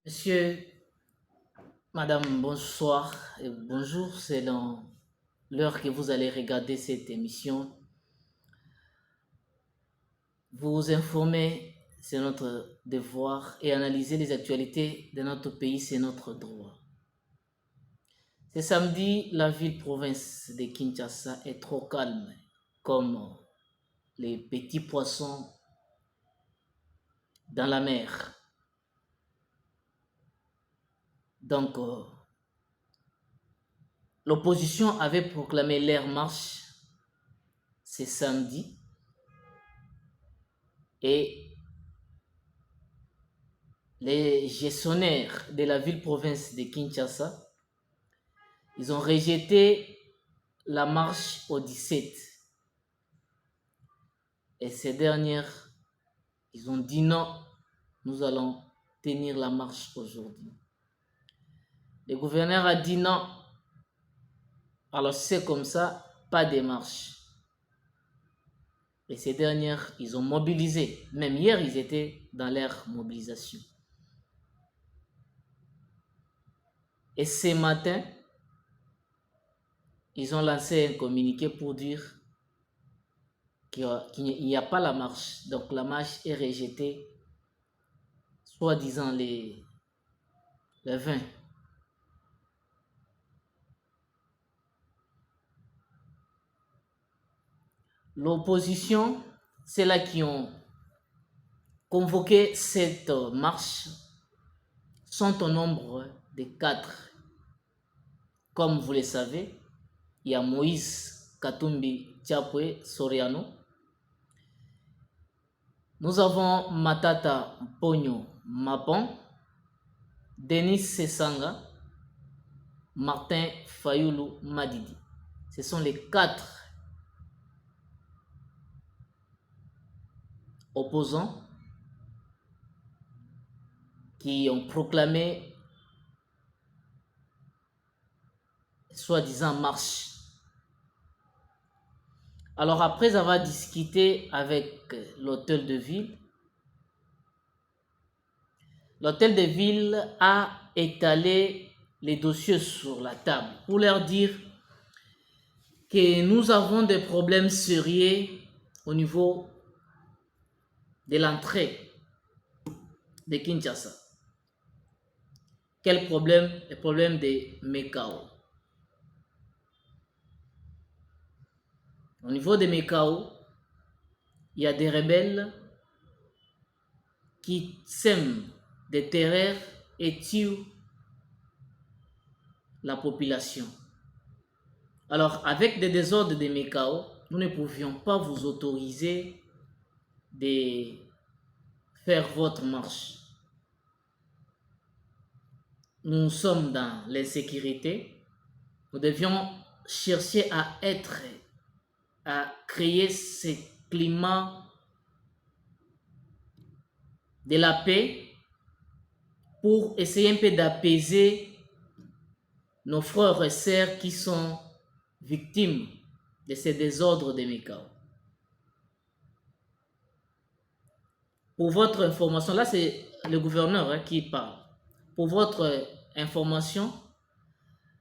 Monsieur, madame, bonsoir et bonjour. C'est dans l'heure que vous allez regarder cette émission. Vous informer, c'est notre devoir et analyser les actualités de notre pays, c'est notre droit. Ce samedi, la ville-province de Kinshasa est trop calme, comme les petits poissons dans la mer. Donc, l'opposition avait proclamé l'air marche ce samedi et les gestionnaires de la ville-province de Kinshasa, ils ont rejeté la marche au 17. Et ces dernières, ils ont dit non, nous allons tenir la marche aujourd'hui. Le gouverneur a dit non. Alors c'est comme ça, pas de marche. Et ces dernières, ils ont mobilisé. Même hier, ils étaient dans leur mobilisation. Et ce matin, ils ont lancé un communiqué pour dire qu'il n'y a pas la marche. Donc la marche est rejetée, soi-disant les 20. L'opposition, c'est là qui ont convoqué cette marche, sont au nombre de 4. Comme vous le savez, il y a Moïse Katumbi Tchapwe Soriano. Nous avons Matata Pogno Mapon, Denis Sesanga, Martin Fayoulou Madidi. Ce sont les 4 opposants qui ont proclamé soi-disant marche. Alors après avoir discuté avec l'hôtel de ville, l'hôtel de ville a étalé les dossiers sur la table pour leur dire que nous avons des problèmes sérieux au niveau de l'entrée de Kinshasa. Quel problème? Le problème des Mekao. Au niveau des Mekao, il y a des rebelles qui sèment des terreurs et tuent la population. Alors, avec des désordres des Mekao, nous ne pouvions pas vous autoriser de faire votre marche. Nous sommes dans l'insécurité. Nous devions chercher à créer ce climat de la paix pour essayer un peu d'apaiser nos frères et sœurs qui sont victimes de ces désordres de Mekao. Pour votre information, là c'est le gouverneur qui parle. Pour votre information,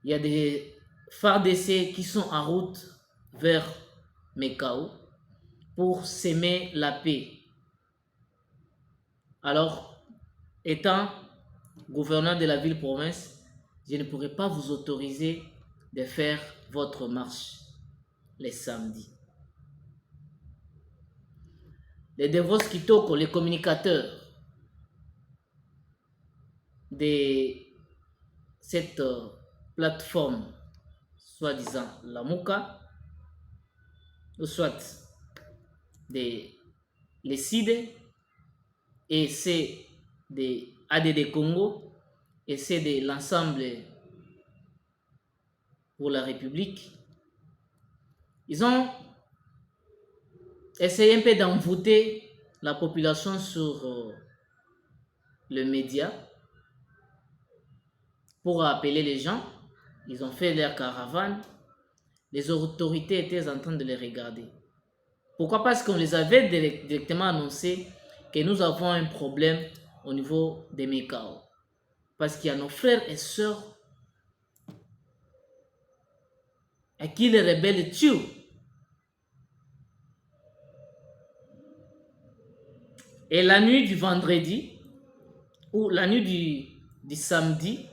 il y a des FARDC qui sont en route vers Mekao pour s'aimer la paix. Alors, étant gouverneur de la ville-province, je ne pourrai pas vous autoriser de faire votre marche les samedis. Les Devos Kitoko, les communicateurs de cette plateforme, soi-disant la Mouka, ou soit les CIDE, et c'est des ADD Congo, et c'est de l'ensemble pour la République. Ils ont essayé un peu d'envoûter la population sur le média pour appeler les gens. Ils ont fait leur caravane. Les autorités étaient en train de les regarder. Pourquoi? Parce qu'on les avait directement annoncé que nous avons un problème au niveau des Mekao. Parce qu'il y a nos frères et sœurs à qui les rebelles tuent. Et la nuit du vendredi, ou la nuit du samedi,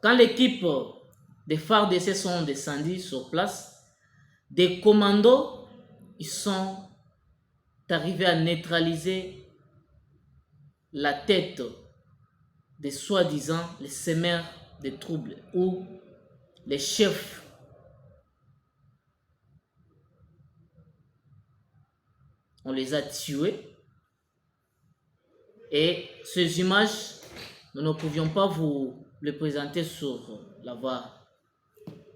quand l'équipe des FARDC sont descendus sur place, des commandos, ils sont arrivés à neutraliser la tête des soi-disant les semeurs de troubles ou les chefs. On les a tués. Et ces images, nous ne pouvions pas vous les présenter sur la voie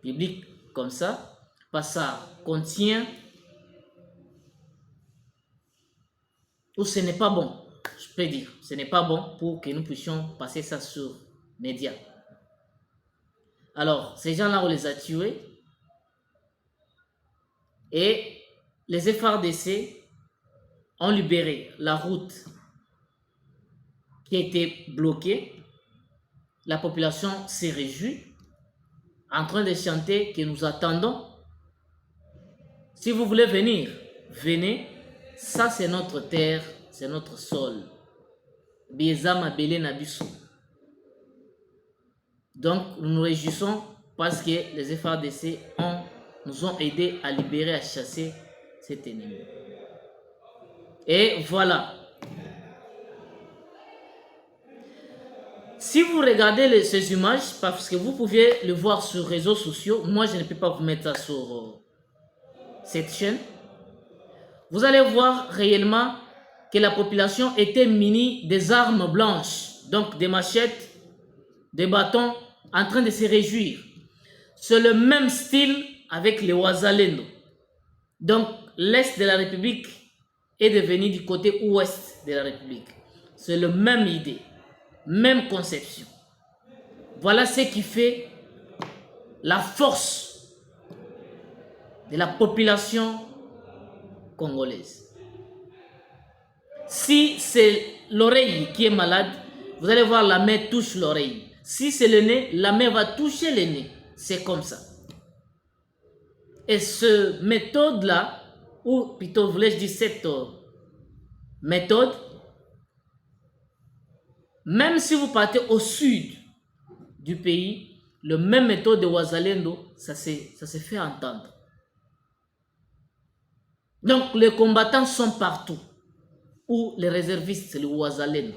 publique comme ça, parce que ça contient, ou ce n'est pas bon, je peux dire, ce n'est pas bon pour que nous puissions passer ça sur médias. Alors, ces gens-là, on les a tués, et les FARDC ont libéré la route qui a été bloquée. La population s'est réjouie, en train de chanter que nous attendons. Si vous voulez venir, venez. Ça, c'est notre terre, c'est notre sol. Bieza Mabele Nabiso. Donc, nous nous réjouissons parce que les FARDC nous ont aidés à libérer, à chasser cet ennemi. Et voilà. Si vous regardez ces images, parce que vous pouvez le voir sur les réseaux sociaux, moi je ne peux pas vous mettre ça sur cette chaîne, vous allez voir réellement que la population était munie des armes blanches, donc des machettes, des bâtons, en train de se réjouir. C'est le même style avec les Ouazalendo. Donc l'Est de la République est devenu du côté ouest de la République. C'est la même idée. Même conception. Voilà ce qui fait la force de la population congolaise. Si c'est l'oreille qui est malade, vous allez voir la main touche l'oreille. Si c'est le nez, la main va toucher le nez. C'est comme ça. Et cette méthode-là, ou plutôt voulais-je dire cette méthode, même si vous partez au sud du pays, le même méthode de Ouazalendo, ça se fait entendre. Donc les combattants sont partout. Ou les réservistes, c'est le Ouazalendo.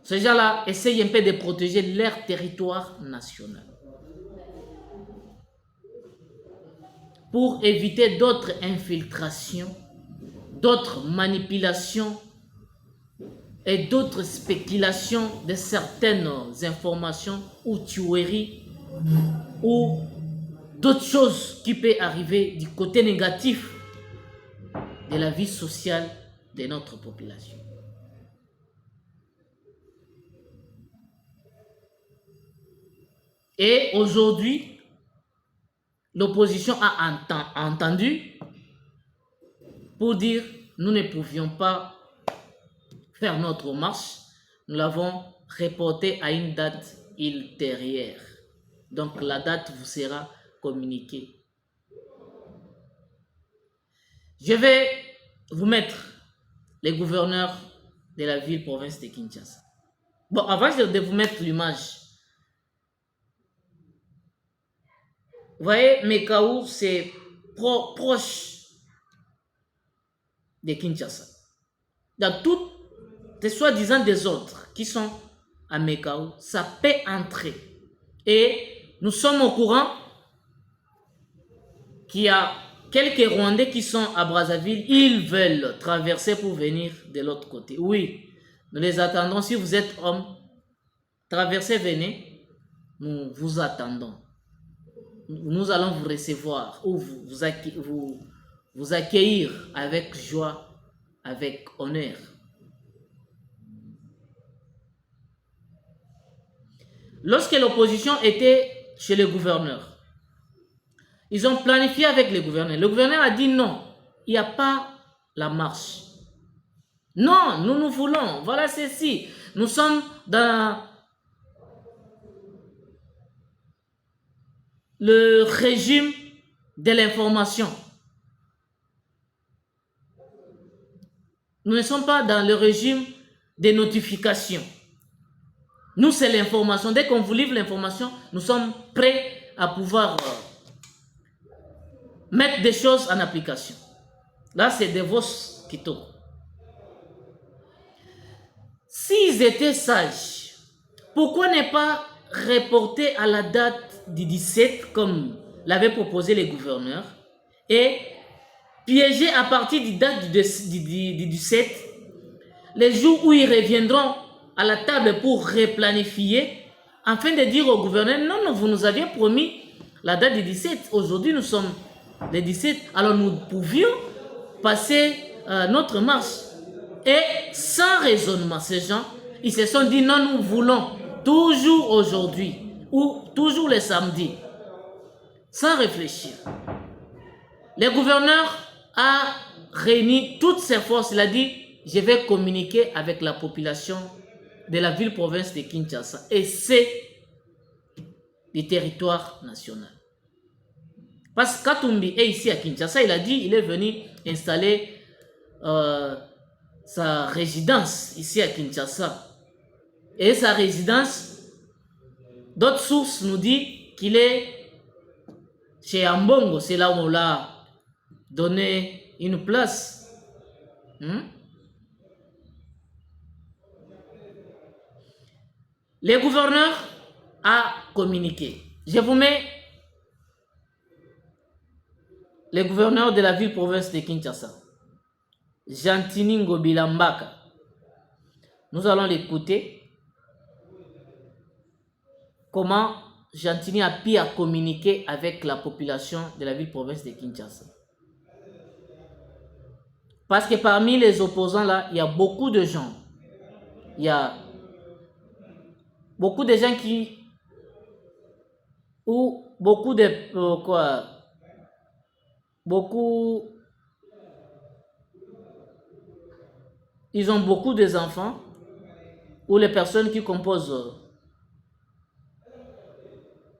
Ces gens-là essayent un peu de protéger leur territoire national. Pour éviter d'autres infiltrations, d'autres manipulations et d'autres spéculations de certaines informations ou tueries ou d'autres choses qui peuvent arriver du côté négatif de la vie sociale de notre population. Et aujourd'hui, l'opposition a entendu pour dire nous ne pouvions pas faire notre marche, nous l'avons reporté à une date ultérieure. Donc la date vous sera communiquée. Je vais vous mettre les gouverneurs de la ville-province de Kinshasa. Bon, avant de vous mettre l'image, vous voyez, Mekaou, c'est proche de Kinshasa. Dans toutes les soi-disant des autres qui sont à Mekaou, ça peut entrer. Et nous sommes au courant qu'il y a quelques Rwandais qui sont à Brazzaville. Ils veulent traverser pour venir de l'autre côté. Oui, nous les attendons. Si vous êtes homme, traversez, venez. Nous vous attendons. Nous allons vous recevoir ou vous accueillir avec joie, avec honneur. Lorsque l'opposition était chez le gouverneur, ils ont planifié avec le gouverneur. Le gouverneur a dit non, il n'y a pas la marche. Non, nous voulons, voilà ceci. Nous sommes dans le régime de l'information. Nous ne sommes pas dans le régime des notifications. Nous, c'est l'information. Dès qu'on vous livre l'information, nous sommes prêts à pouvoir mettre des choses en application. Là, c'est des vos qui tournent. S'ils étaient sages, pourquoi ne pas reporter à la date du 17, comme l'avaient proposé les gouverneurs, et piéger à partir du date du 17, les jours où ils reviendront à la table pour replanifier, afin de dire au gouverneur, non, non, vous nous aviez promis la date du 17. Aujourd'hui, nous sommes le 17, alors nous pouvions passer notre marche. Et sans raisonnement, ces gens, ils se sont dit, non, nous voulons toujours aujourd'hui, ou toujours le samedi, sans réfléchir. Le gouverneur a réuni toutes ses forces, il a dit, je vais communiquer avec la population de la ville-province de Kinshasa, et c'est du territoire national. Parce que Katumbi est ici à Kinshasa, il a dit, il est venu installer sa résidence ici à Kinshasa. Et sa résidence, d'autres sources nous disent qu'il est chez Ambongo, c'est là où on l'a donné une place. Le gouverneur a communiqué. Je vous mets le gouverneur de la ville-province de Kinshasa, Jantini Ngobila Mbaka. Nous allons l'écouter. Comment Jantini a pu communiquer avec la population de la ville-province de Kinshasa. Parce que parmi les opposants là, il y a beaucoup de gens. Il y a beaucoup de gens qui... ou beaucoup de... beaucoup... Ils ont beaucoup d'enfants, ou les personnes qui composent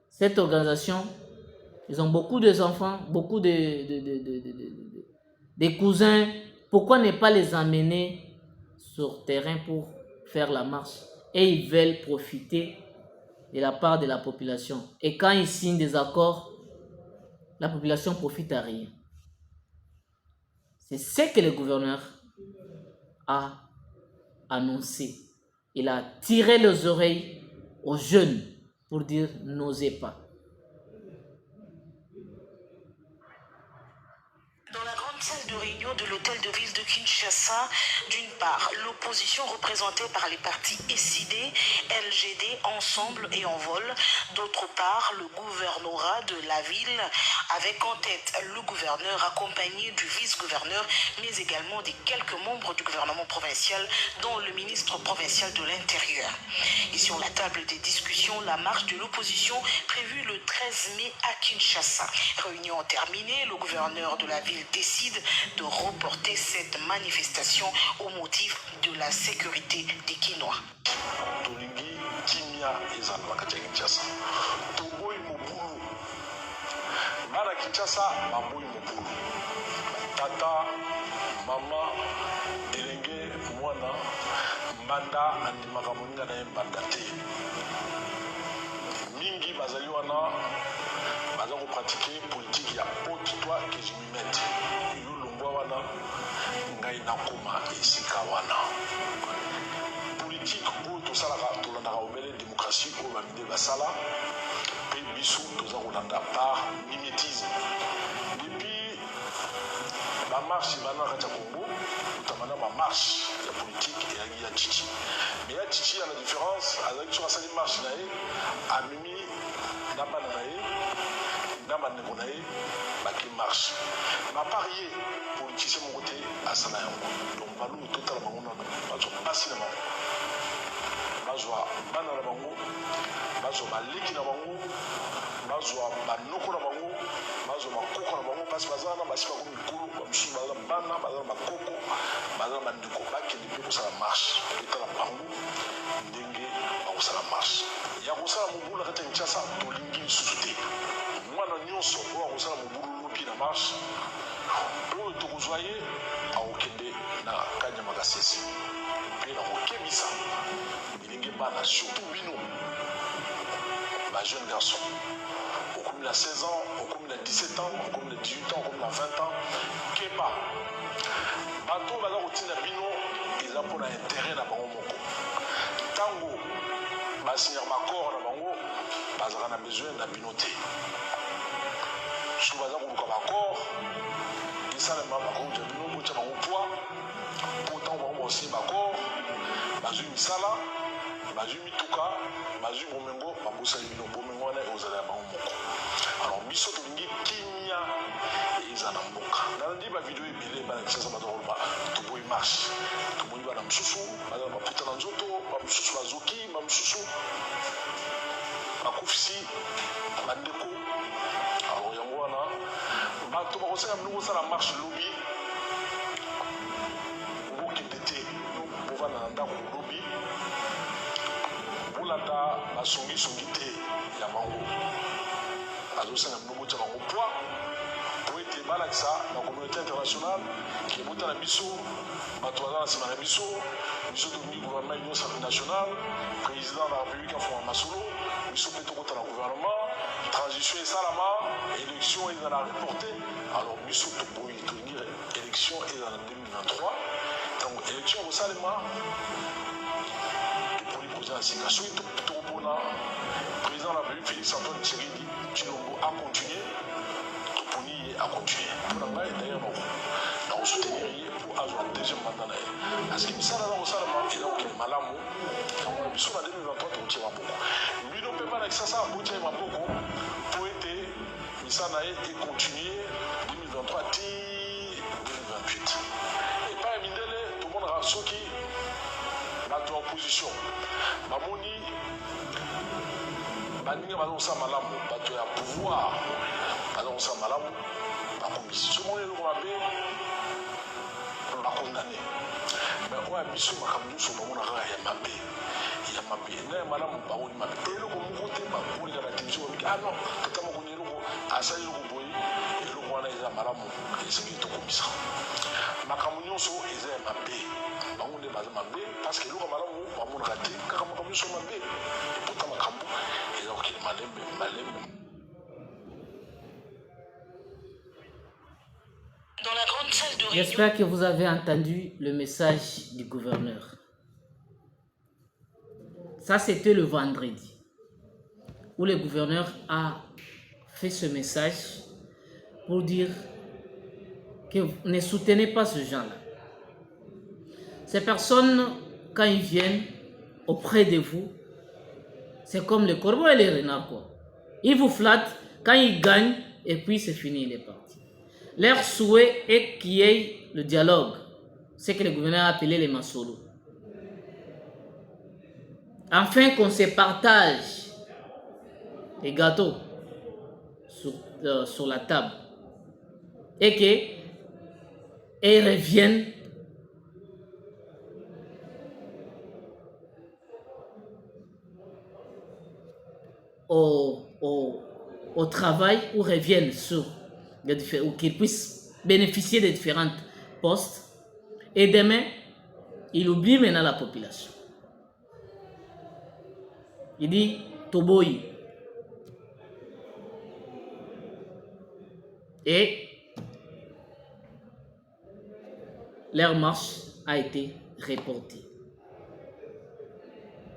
cette organisation, ils ont beaucoup d'enfants, beaucoup de cousins. Pourquoi ne pas les emmener sur terrain pour faire la marche? Et ils veulent profiter de la part de la population. Et quand ils signent des accords, la population profite à rien. C'est ce que le gouverneur a annoncé. Il a tiré les oreilles aux jeunes pour dire n'osez pas. Dans la grande salle de réunion de l'hôtel de ville de Kinshasa, d'une part, l'opposition représentée par les partis SID, LGD, Ensemble et Envol, d'autre part, le gouvernorat de la ville, avec en tête le gouverneur accompagné du vice-gouverneur, mais également des quelques membres du gouvernement provincial, dont le ministre provincial de l'Intérieur. Et sur la table des discussions, la marche de l'opposition prévue le 13 mai à Kinshasa. Réunion terminée, le gouverneur de la ville décide de reporter cette manifestation au motif de la sécurité des Kinois. Tolingi kimia ezana makati ya Kinshasa. Toboyi mobulu. Bana Kinshasa baboyi mobulu. Tata, mama, elenge mwana mbanda andimaka moninga na ye mbanda te. Mingi bazali wana baza kopratike politique ya haute-toi que je m'y mette. Yo longwa wana ngai nakoma esika wana. Politique oyo tosalaka tolandaka obele démocratie oyo bamide basala mpe biso toza kolanda par mimétisme. Depuis bamarche bana na kati ya Congo notamment bamarche ya politique eyaki ya Tchichi. Mais ya Tchichi ya la différence azalaki soki asali marche na ye amemi na bana na ye na bandeko na ye baki marche bapart ye politicien moko te asala yango. Donc balumu totala bango nano bazo mpasi na bango bazwa bana na bango, bazwa baleki na bango, bazwa banoko na bango, bazwa bakoko na bango, parce que baza na basi bako mikolo, bamususu baza bana, baza na bakoko, baza na bandeko, bakende mpe kosala marche etala bango ndenge bakosala marche ya kosala mobulu na kati ya Kinshasa. Tolingi lisusu te mwana nyonso oyo akosala mobulu lobi na marche oyo tokozwa ye akokende na Kanyama Kasese mpe na kokebisa bilenge bana, surtout bino ba jeune garçon okomi na 16 ans, okomi na 17 ans, okomi na 18 ans, okomi na 20 ans, keba bato baza kotinda bino eza mpona intérêt na bango moko. Ntango basignaka bakor na bango bazalaka na besoin na bino te. So baza koluka bakor esalema bakoja bino botya bango poids mpo ntango bango baosinye bakor bazwi misala, bazwi mituka, bazwi bomengo, babosali bino bomengo wana ekozala ya bango moko. Alors biso tolingi kimia eza na mboka. Nalandi bavideo ebele bana Kinshasa baza koloba toboyi marche, tomoni bana mosusu baza na baputa na nzoto, bamosusu bazoki, bamosusu bakufisi bandeko. Alors yango wana bato bakosala bino kosala marche lobi bokende te bovanda na ndako lobi bolanda basongisongi te ya bango. Azosenga bino botya bango poids po ete balakisa na communauté internationale ke botala biso bato baza na nsima na biso tolingi gouvernement union nationale, président de la république afoma masolo, biso mpe tokotala gouvernement, transition esalama, élection ezala reporté. Alors biso toboyi tolingi élection ezala na 2023, ntango élection ekosalema toponi koza na sika soki tokopona président de la république Félix Antoine Tshisekedi Tshilombo a continué, toponi ye a continué mpona ngai d'ailleurs nakosoutenir ye po azwa deuxième mandat na ye, parce que misala na kosalama eza kokende malamu. Yango na biso na 2023 tokotia maboko bino mpe bana Kinshasa botia ye maboko po ete misala na ye econtinue 2023 ti 2028. epai ya mindele tomonaka soki bato ya opposition bamoni baninga baza kosala malamu, bato ya pouvoir baza kosala malamu, bakomisi somoni eloko mabe bakondane. Mais oyo ya biso makambo nyonso bamonaka ya mabe ya mabe na ya malamu bakoni mabe eloko moko te bakoleka na télévision babiki ah non tata mokoni eloko asali eloko boye eloko wana eza malamu esengi tokomisa. Makambo nyonso eza ya mabe bango nde baza mabe parce que eloko malamu bamonaka te kaka makambo nyonso mabe epota makambo eza kokende malembe malembe. Dans la grande salle de réunion. J'espère que vous avez entendu le message du gouverneur. Ça, c'était le vendredi, où le gouverneur a fait ce message pour dire que ne soutenez pas ce genre-là. Ces personnes, quand ils viennent auprès de vous, c'est comme les corbeaux et les renards, quoi. Ils vous flattent, quand ils gagnent, et puis c'est fini, il est parti. Leur souhait est qu'il y ait le dialogue, ce que le gouverneur a appelé les masolos. Afin qu'on se partage les gâteaux sur la table et qu'ils reviennent au travail ou reviennent sur ou qu'ils puissent bénéficier des différents postes. Et demain, il oublie maintenant la population. Il dit Toboyi. Et leur marche a été reportée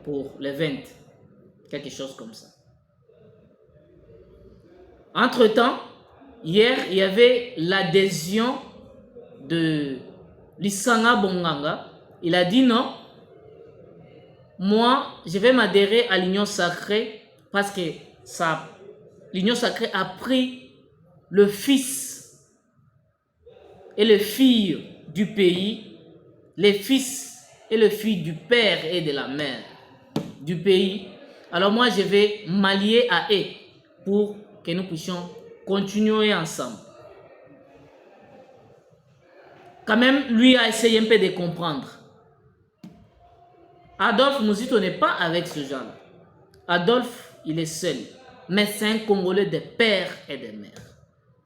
pour le 20, quelque chose comme ça. Entre-temps, hier, il y avait l'adhésion de Lissanga Bonganga. Il a dit non, moi, je vais m'adhérer à l'Union Sacrée parce que l'Union Sacrée a pris le fils et le fille du pays, les fils et le fils du père et de la mère. du pays, alors moi je vais m'allier à eux pour que nous puissions continuer ensemble. Quand même, lui a essayé un peu de comprendre. Adolphe Mouzito n'est pas avec ce genre. Adolphe, il est seul. Mais c'est un Congolais de père et de mère.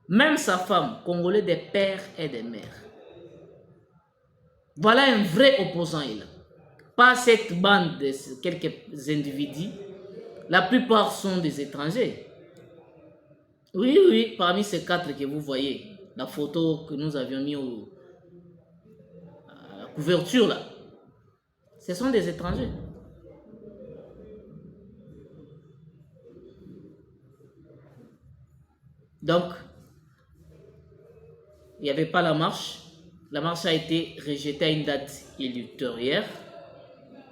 Même sa femme, Congolais de père et de mère. Voilà un vrai opposant, il a. Pas cette bande de quelques individus. La plupart sont des étrangers. Oui, oui, parmi ces 4 que vous voyez, la photo que nous avions mis à la couverture là, ce sont des étrangers. Donc, il n'y avait pas la marche. La marche a été rejetée à une date ultérieure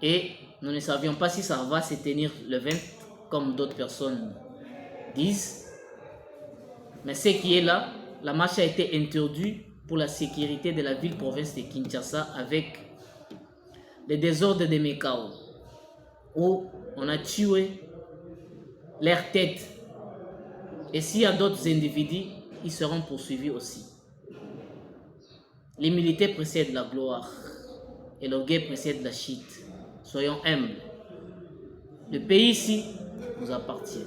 et nous ne savions pas si ça va se tenir le 20 comme d'autres personnes disent. Mais ce qui est là, la marche a été interdite pour la sécurité de la ville-province de Kinshasa avec les désordres de Mekao où on a tué leur tête. Et s'il y a d'autres individus, ils seront poursuivis aussi. L'humilité précède la gloire et l'orgueil précède la chute. Soyons humbles. Le pays ici nous appartient.